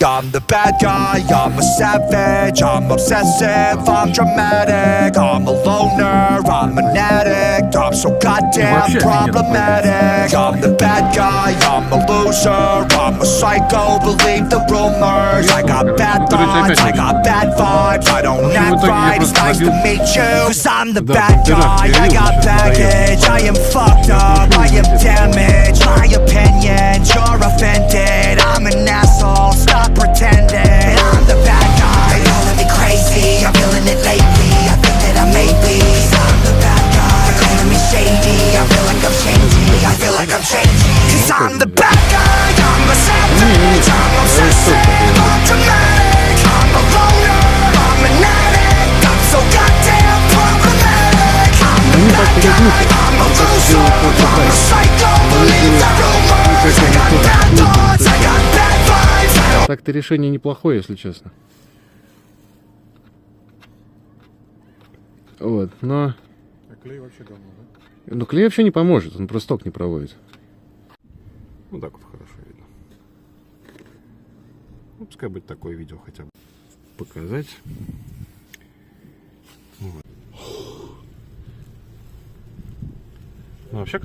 I'm the bad guy, I'm a savage, I'm obsessive, I'm dramatic, I'm a loner, I'm an addict, I'm so goddamn problematic. I'm the bad guy, I'm a loser, I'm a psycho, believe the rumors. I got bad thoughts, I got bad vibes, I don't act right, it's nice to meet you. Cause I'm the bad guy, I got baggage, I am fucked up, I am damaged. My opinion, you're offended, I'm an asshole, stop pretending. I'm the bad guy, they're calling me crazy, I'm feeling it lately, I think that I may be. I'm the bad guy, they're calling me shady, I feel like I'm changing, I feel like I'm changing. Cause I'm the bad guy, I'm a savage, I'm obsessive, I'm dramatic, I'm a loner, I'm an addict, I'm so goddamn problematic. I'm the bad guy, I'm a loser, I'm a psycho, believe the rumors. I got bad thoughts, I got bad vibes. Так-то решение неплохое, если честно. Вот, но... А клей вообще говно, да? Ну, клей вообще не поможет, он просто ток не проводит. Ну так вот хорошо видно. Ну, пускай будет такое видео хотя бы. Показать. Вот. Ну, вообще,